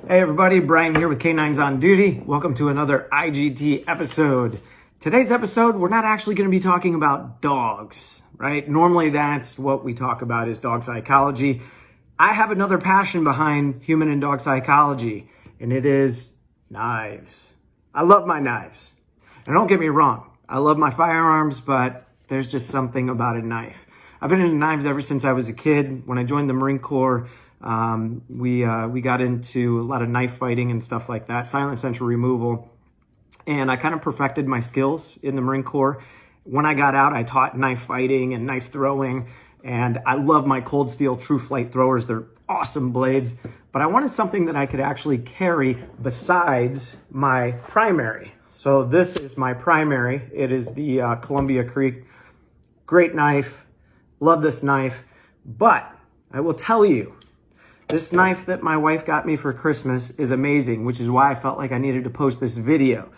Hey everybody, Brian here with K9s on Duty. Welcome to another IGT episode. Today's episode, we're not actually going to be talking about dogs, right? Normally that's what we talk about is dog psychology. I have another passion behind human and dog psychology, and it is knives. I love my knives. And don't get me wrong, I love my firearms, but there's just something about a knife. I've been into knives ever since I was a kid. When I joined the Marine Corps, we got into a lot of knife fighting and stuff like that, silent sensor removal, and I kind of perfected my skills in the Marine Corps. When I got out, I taught knife fighting and knife throwing, and I love my cold steel True Flight throwers. They're awesome blades, but I wanted something that I could actually carry besides my primary. So this is my primary. It is the Columbia Creek. Great knife. Love this knife, but I will tell you, this knife that my wife got me for Christmas is amazing, which is why I felt like I needed to post this video.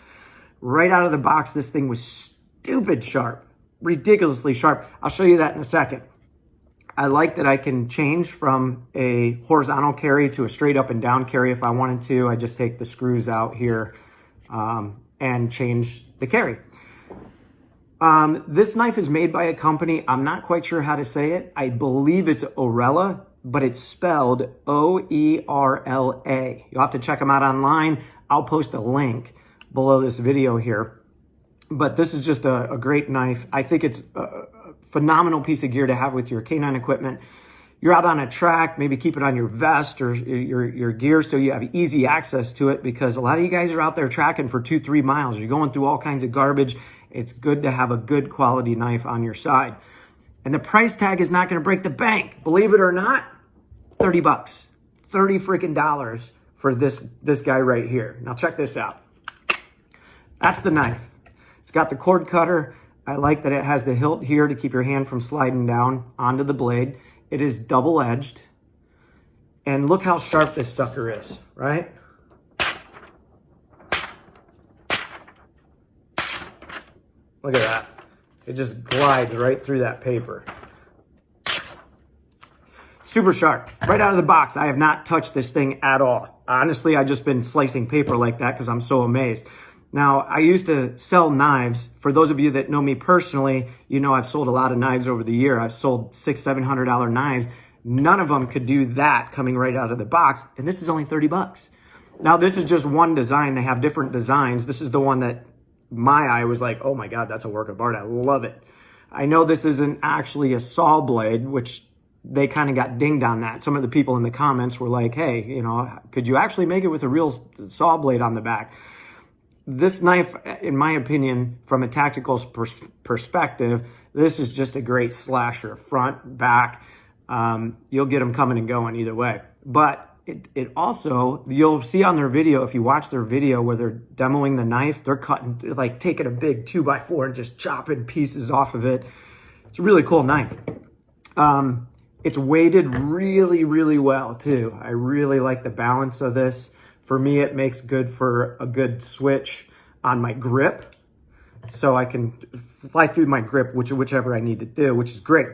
Right out of the box, this thing was stupid sharp, ridiculously sharp. I'll show you that in a second. I like that I can change from a horizontal carry to a straight up and down carry if I wanted to. I just take the screws out here and change the carry. This knife is made by a company. I'm not quite sure how to say it. I believe it's OERLA, but it's spelled O-E-R-L-A. You'll have to check them out online. I'll post a link below this video here. But this is just a great knife. I think it's a phenomenal piece of gear to have with your canine equipment. You're out on a track, maybe keep it on your vest or your gear so you have easy access to it, because a lot of you guys are out there tracking for 2-3 miles. You're going through all kinds of garbage. It's good to have a good quality knife on your side. And the price tag is not going to break the bank. Believe it or not, 30 bucks. 30 freaking dollars for this guy right here. Now check this out. That's the knife. It's got the cord cutter. I like that it has the hilt here to keep your hand from sliding down onto the blade. It is double-edged. And look how sharp this sucker is, right? Look at that. It just glides right through that paper. Super sharp. Right out of the box, I have not touched this thing at all. Honestly, I've just been slicing paper like that because I'm so amazed. Now, I used to sell knives. For those of you that know me personally, you know I've sold a lot of knives over the year. I've sold $600-700 knives. None of them could do that coming right out of the box, and this is only 30 bucks. Now, this is just one design. They have different designs. This is the one that my eye was like, oh my God, that's a work of art. I love it. I know this isn't actually a saw blade, which they kind of got dinged on that. Some of the people in the comments were like, hey, you know, could you actually make it with a real saw blade on the back? This knife, in my opinion, from a tactical perspective, this is just a great slasher, front, back. You'll get them coming and going either way. But it also, you'll see on their video, if you watch their video where they're demoing the knife, they're cutting, like taking a big 2x4 and just chopping pieces off of it. It's a really cool knife. It's weighted really, really well too. I really like the balance of this. For me, it makes good for a good switch on my grip. So I can fly through my grip, whichever I need to do, which is great.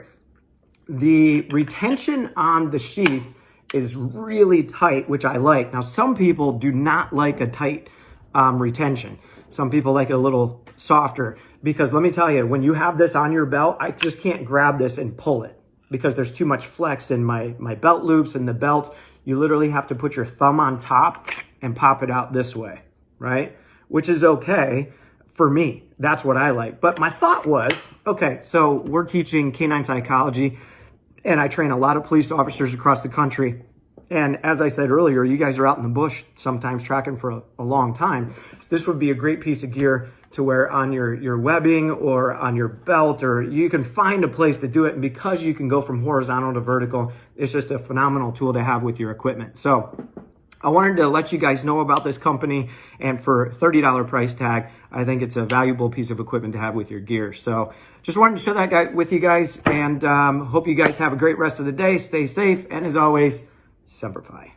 The retention on the sheath is really tight, which I like. Now, some people do not like a tight retention. Some people like it a little softer, because let me tell you, when you have this on your belt, I just can't grab this and pull it because there's too much flex in my belt loops and the belt. You literally have to put your thumb on top and pop it out this way, right? Which is okay for me. That's what I like. But my thought was, okay, so we're teaching canine psychology, and I train a lot of police officers across the country. And as I said earlier, you guys are out in the bush sometimes tracking for a long time. So this would be a great piece of gear to wear on your webbing or on your belt, or you can find a place to do it. And because you can go from horizontal to vertical, it's just a phenomenal tool to have with your equipment. So I wanted to let you guys know about this company, and for $30 price tag, I think it's a valuable piece of equipment to have with your gear. So just wanted to share that with you guys, and hope you guys have a great rest of the day. Stay safe, and as always, Semper Fi.